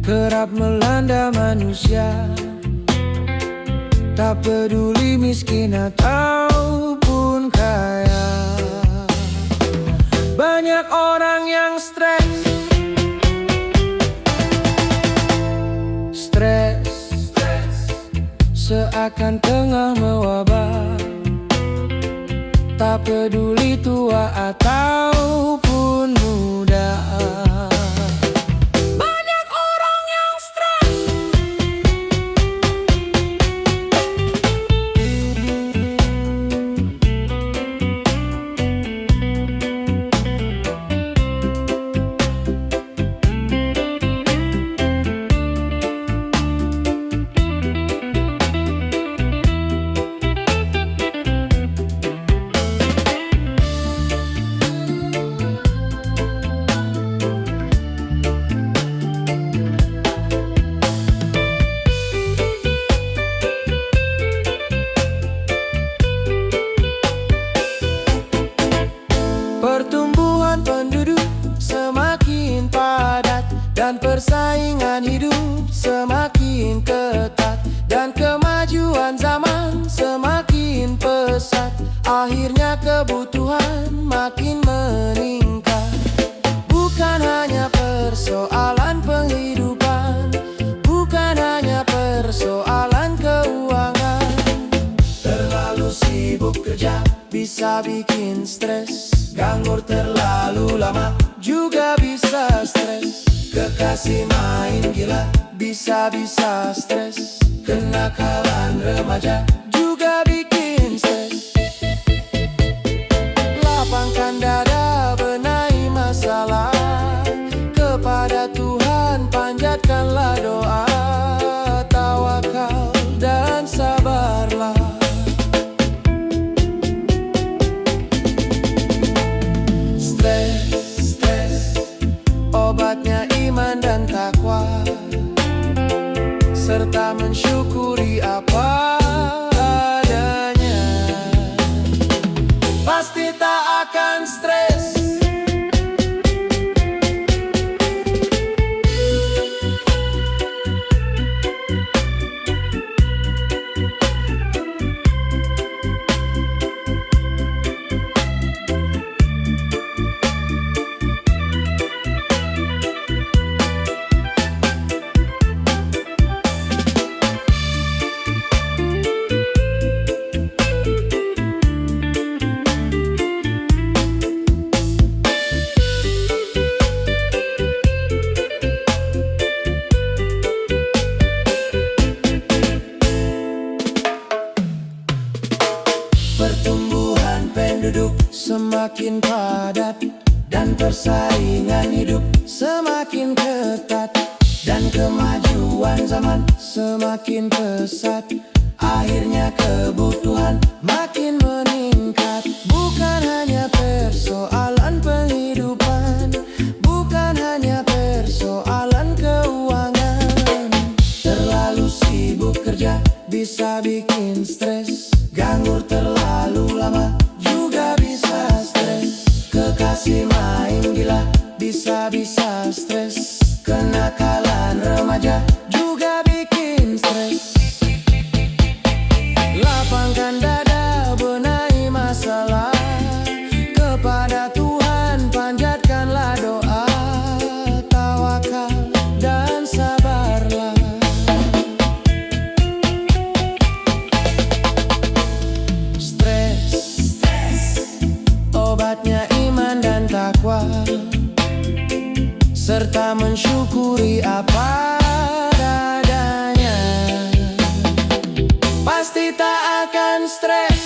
kerap melanda manusia. Tak peduli miskin ataupun kaya, banyak orang yang stres. Seakan tengah mewabah. Tak peduli tua ataupun muda, banyak orang yang stres. Pertumbuhan penduduk semakin padat dan persaingan hidup semakin ketat, dan kemajuan zaman semakin pesat. Akhirnya kebutuhan makin meningkat. Bukan hanya persoalan penghidupan, bukan hanya persoalan keuangan. Terlalu sibuk kerja bisa bikin stres. Nganggur terlalu lama juga bisa stres. Kekasih main gila bisa-bisa stres. Kenakalan remaja juga bikin stres. Lapangkan dada, benahi masalah. Kepada Tuhan panjatkanlah doa. Tawakal dan sabarlah. Obatnya iman dan takwa, serta mensyukuri apa adanya. Pasti tak akan stres. Pertumbuhan penduduk semakin padat dan persaingan hidup semakin ketat, dan kemajuan zaman semakin pesat. Akhirnya kebutuhan makin meningkat. Bukan hanya persoalan penghidupan, bukan hanya persoalan keuangan. Terlalu sibuk kerja bisa bikin stres. Nganggur terlalu lama juga bisa stres. Kekasih main gila bisa-bisa stres. Kenakalan remaja juga bikin stres. Lapangkan dada, benahi masalah. Kepada Tuhan panjatkanlah doa. Tawakal dan sabarlah. Obatnya iman dan takwa, serta mensyukuri apa adanya. Pasti tak akan stres.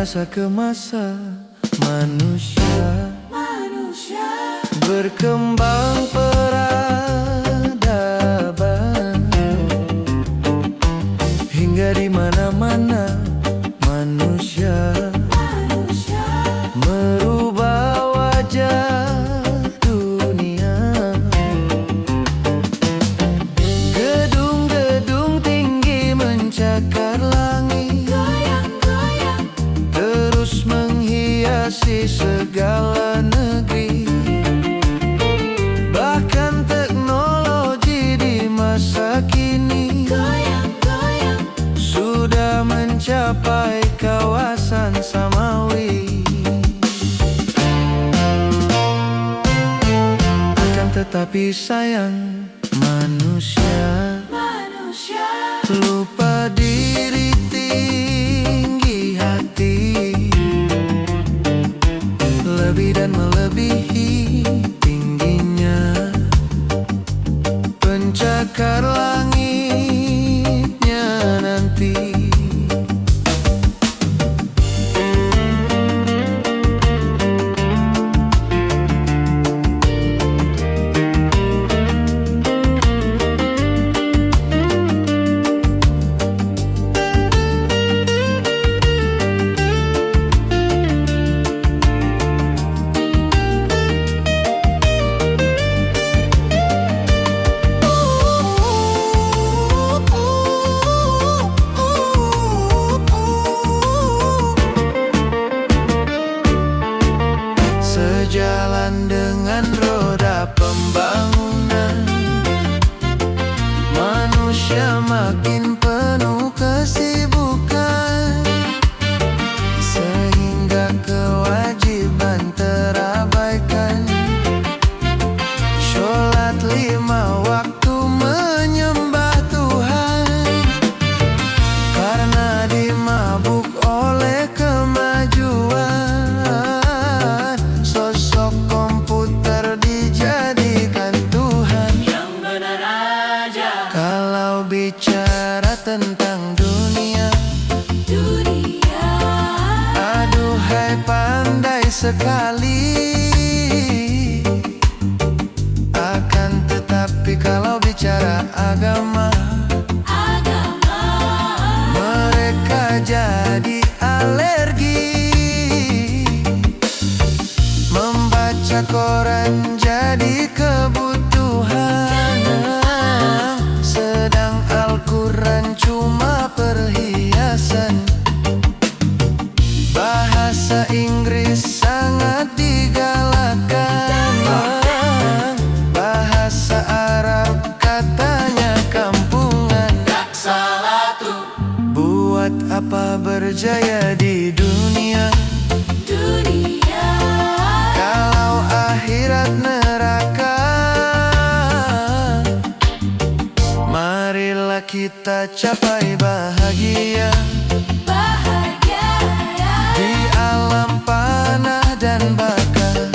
masa ke masa manusia berkembang peradaban, hingga di mana-mana manusia merubah wajah dunia. Gedung-gedung tinggi mencakar langit, terus menghiasi segala negeri. Bahkan teknologi di masa kini sudah mencapai kawasan samawi. Akan tetapi sayang, manusia lupa diri, tinggi hati, lebih dan melebihi tingginya pencakar langitnya nanti. Sejalan dengan roda pembangunan, manusia makin penuh kesibukan, sehingga kewajiban terabaikan. Sholat 5 waktu menyembah Tuhan, karena dimabuk oleh kemajuan. Bicara tentang dunia, aduhai pandai sekali. Akan tetapi kalau bicara agama, mereka jadi alergi. Membaca koran jadi kebutuhan, sedang Al-Quran cuma perhiasan. Bahasa Inggris sangat digalakkan, bahasa Arab katanya kampungan. Buat apa berjaya di dunia kalau akhirat neraka? Marilah kita capai bahagia di alam panah dan baka.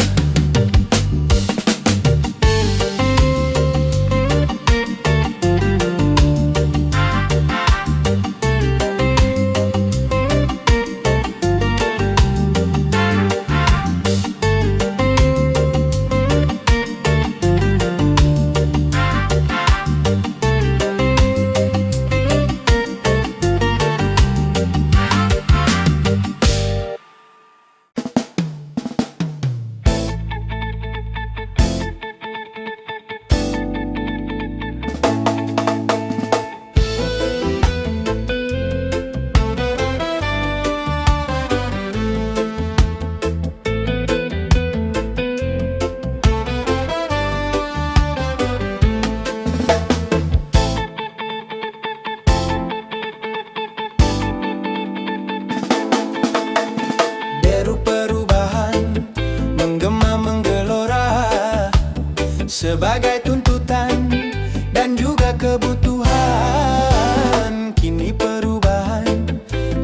Sebagai tuntutan dan juga kebutuhan, kini perubahan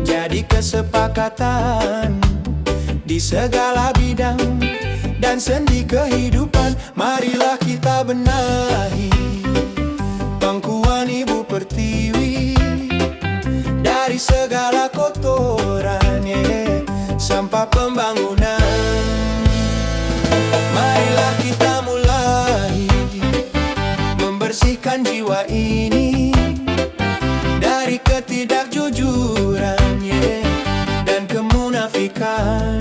jadi kesepakatan di segala bidang dan sendi kehidupan. Marilah kita benahi pangkuan Ibu Pertiwi dari segala kotoran, sampah pembangunan. Marilah kita mulai membersihkan jiwa ini dari ketidakjujuran, dan kemunafikan.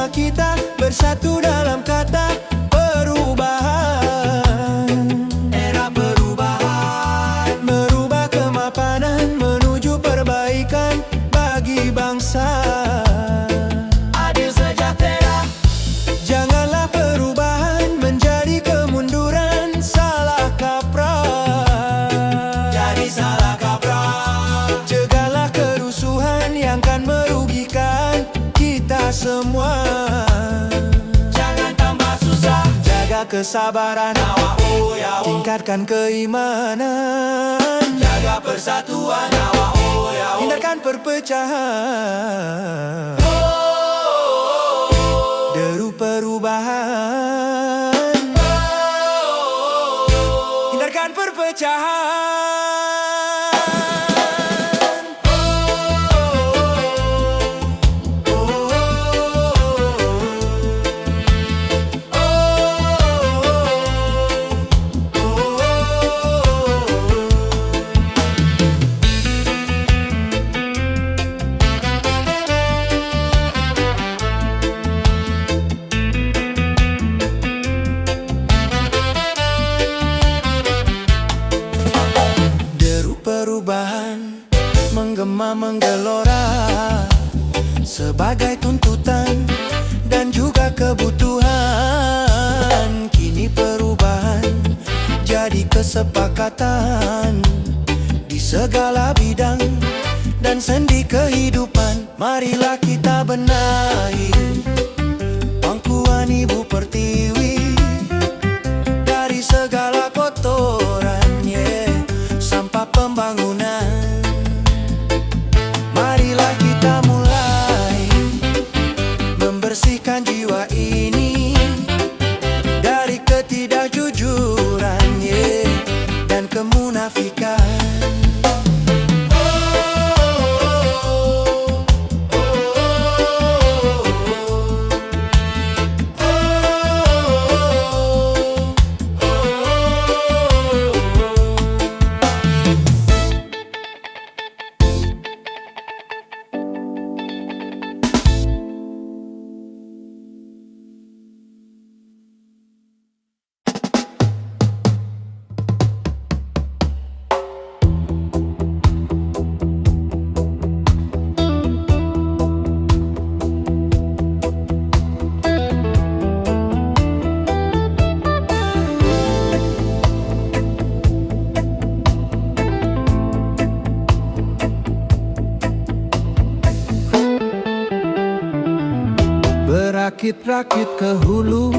Kita bersatu dalam kata perubahan. Era perubahan, merubah kemapanan menuju perbaikan bagi bangsa. Adil sejahtera. Janganlah perubahan menjadi kemunduran, salah kaprah. Jadi salah kaprah. Cegahlah kerusuhan yang kan merugikan kita semua. Kesabaran, tingkatkan keimanan, jaga persatuan, hindarkan perpecahan. Deru perubahan, hindarkan perpecahan. Perubahan menggema menggelora sebagai tuntutan dan juga kebutuhan. Kini perubahan jadi kesepakatan di segala bidang dan sendi kehidupan. Marilah kita benahi pangkuan Ibu Pertiwi dari segala kotoran, sampah pembangunan. Marilah kita mulai membersihkan jiwa ini dari ketidakjujuran, dan kemunafikan. Berakit-rakit ke hulu,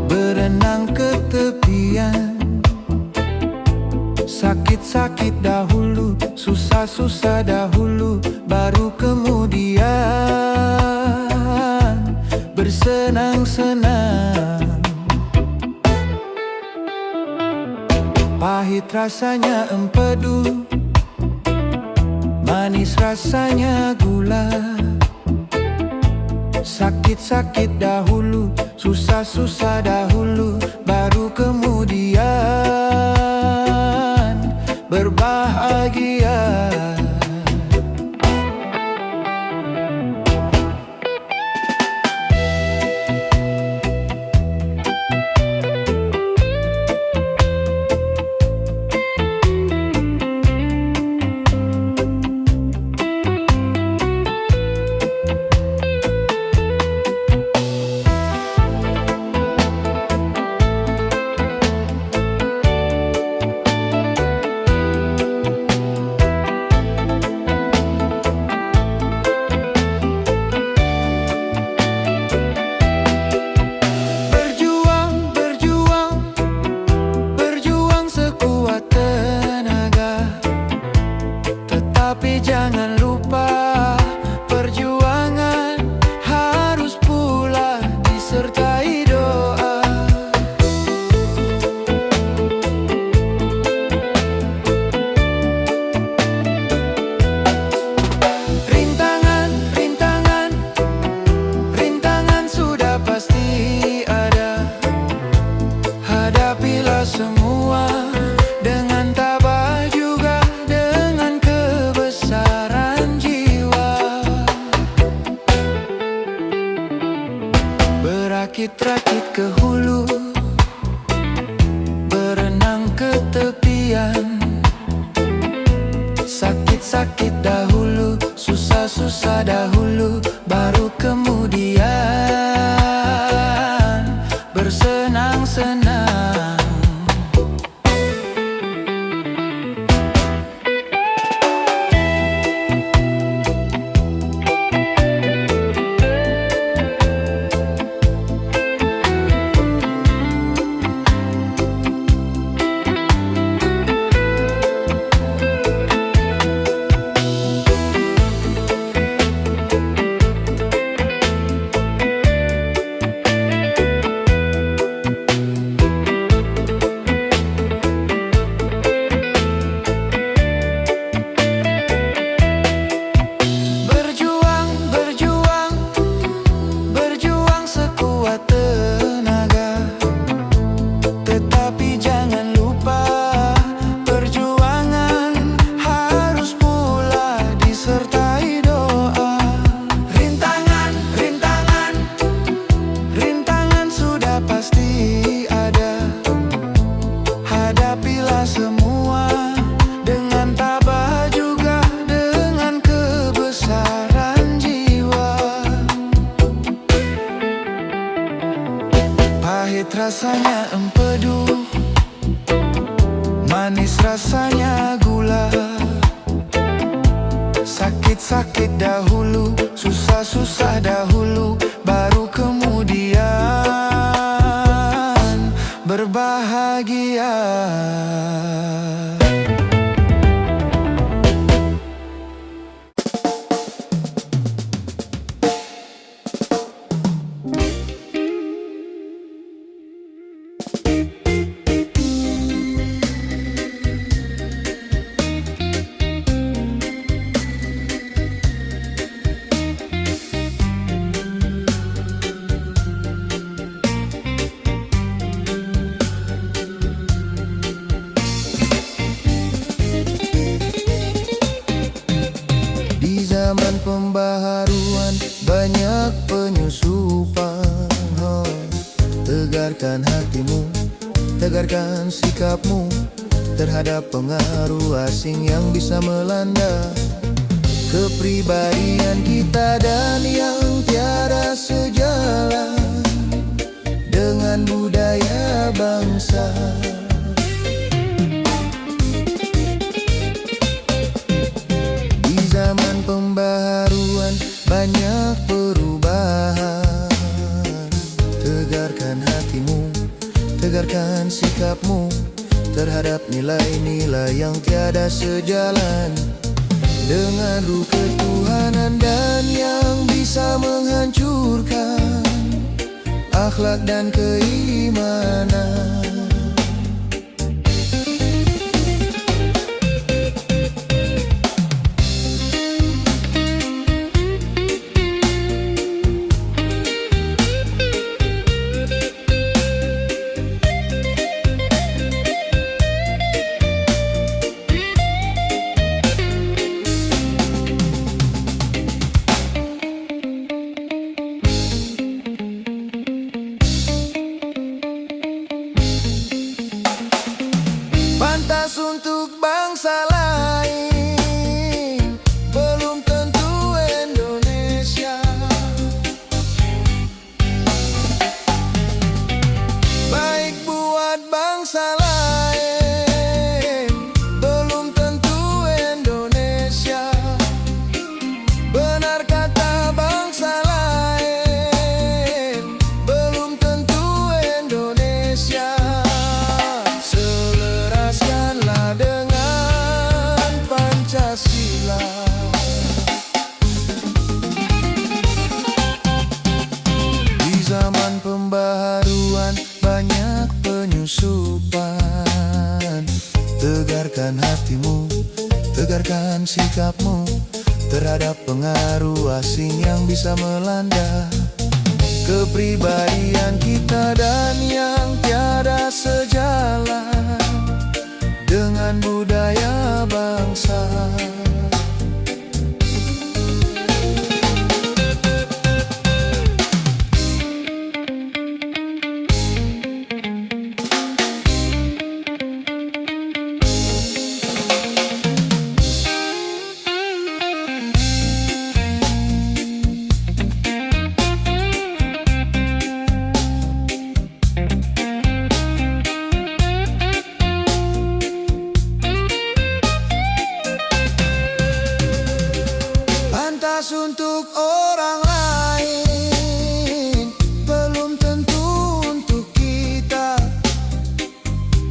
berenang ke tepian. Sakit-sakit dahulu, susah-susah dahulu, baru kemudian bersenang-senang. Pahit rasanya empedu, manis rasanya gula. Sakit-sakit dahulu, susah-susah dahulu, baru kemudian berbahagia. Tapi jangan lupa, perjuangan harus pula disertai doa. Rintangan, rintangan, rintangan sudah pasti ada. Hadapilah semua dengan tabah, juga dengan kebesaran jiwa. Berakit-rakit ke hulu, berenang ke tepian. Sakit-sakit dahulu, susah-susah dahulu, baru kemudian bersenang-senang. Hadapilah semua dengan tabah, juga dengan kebesaran jiwa. Pahit rasanya empedu, manis rasanya gula. Sakit-sakit dahulu, susah-susah dahulu, baru kemudian berbahagia. Zaman pembaharuan banyak penyusupan. Tegarkan hatimu, tegarkan sikapmu terhadap pengaruh asing yang bisa melanda kepribadian kita dan yang tiada sejalan dengan budaya bangsa. Zaman pembaharuan banyak perubahan. Tegarkan hatimu, tegarkan sikapmu terhadap nilai-nilai yang tiada sejalan dengan ruh ketuhanan dan yang bisa menghancurkan akhlak dan keimanan. Pancasila. Di zaman pembaharuan banyak penyusupan. Tegarkan hatimu, tegarkan sikapmu terhadap pengaruh asing yang bisa melanda kepribadian kita dan yang tiada sejalan dengan budaya bangsa. Pantas untuk orang lain, belum tentu untuk kita.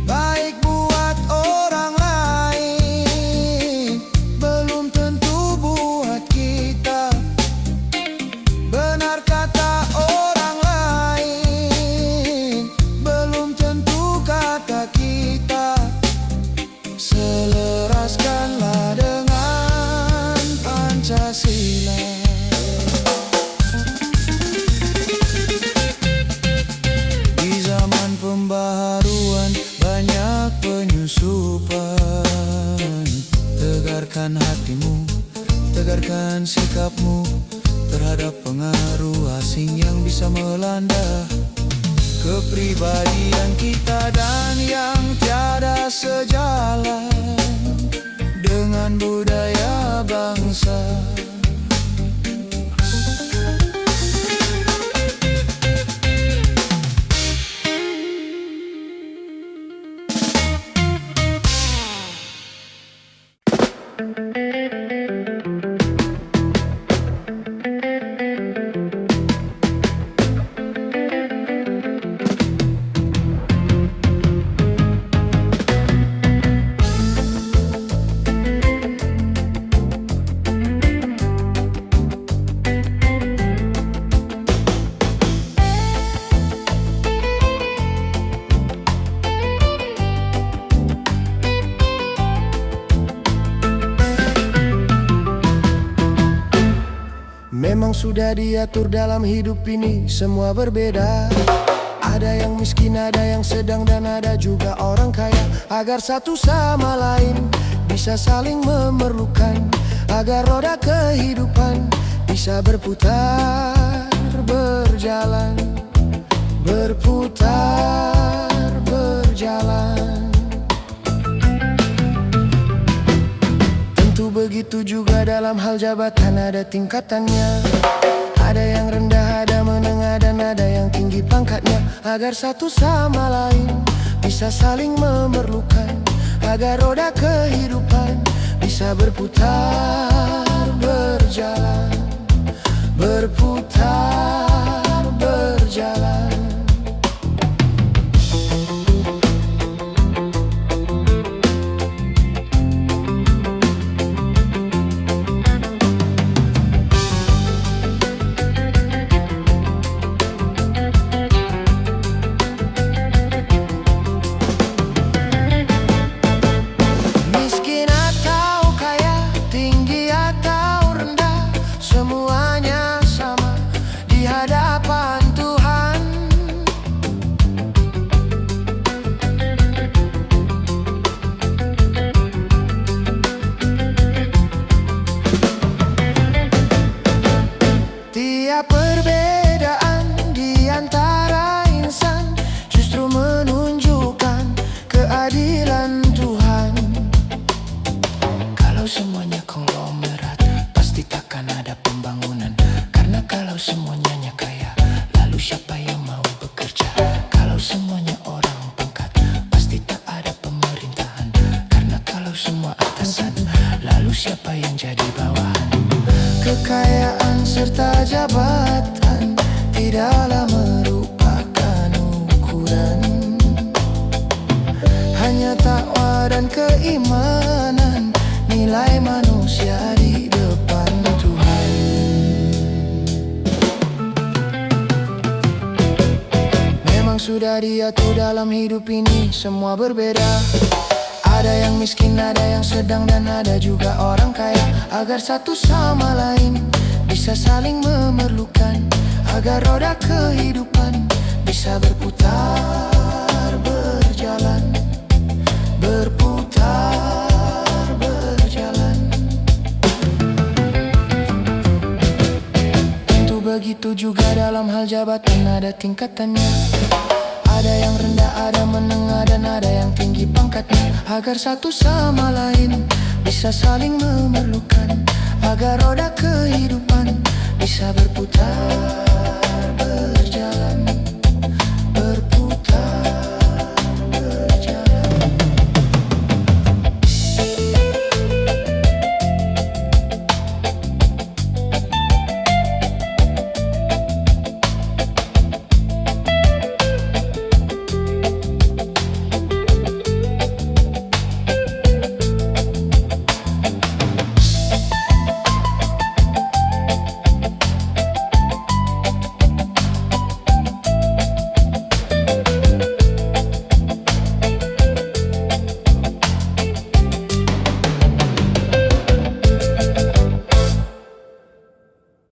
Baik buat orang lain, belum tentu buat kita. Benar kata orang lain, belum tentu kata kita. Seleraskanlah dengan Pancasila. Di zaman pembaharuan banyak penyusupan. Tegarkan hatimu, tegarkan sikapmu terhadap pengaruh asing yang bisa melanda kepribadian kita dan yang tiada sejalan dengan budaya bangsa. Memang sudah diatur dalam hidup ini semua berbeda. Ada yang miskin, ada yang sedang, dan ada juga orang kaya. Agar satu sama lain bisa saling memerlukan, agar roda kehidupan bisa berputar, berjalan, berputar, berjalan. Tentu begitu juga dalam hal jabatan, ada tingkatannya. Ada yang rendah, ada menengah, dan ada yang tinggi pangkatnya. Agar satu sama lain bisa saling memerlukan, agar roda kehidupan bisa berputar, berjalan, berputar, berjalan. Perbedaan di antara insan justru menunjukkan keadilan Tuhan. Kalau semuanya konglomerat, pasti takkan ada pembangunan. Karena kalau semuanya kaya, lalu siapa yang mau bekerja? Kalau semuanya orang pangkat, pasti tak ada pemerintahan. Karena kalau semua atasan, lalu siapa yang jadi bawahan? Kekayaan serta jabatan tidaklah merupakan ukuran. Hanya takwa dan keimanan, nilai manusia di depan Tuhan. Memang sudah diatur dalam hidup ini semua berbeda. Ada yang miskin, ada yang sedang, dan ada juga orang kaya. Agar satu sama lain bisa saling memerlukan, agar roda kehidupan bisa berputar, berjalan, berputar, berjalan. Tentu begitu juga dalam hal jabatan, ada tingkatannya. Ada yang rendah, ada menengah, dan ada yang tinggi pangkatnya. Agar satu sama lain bisa saling memerlukan, agar roda kehidupan bisa berputar,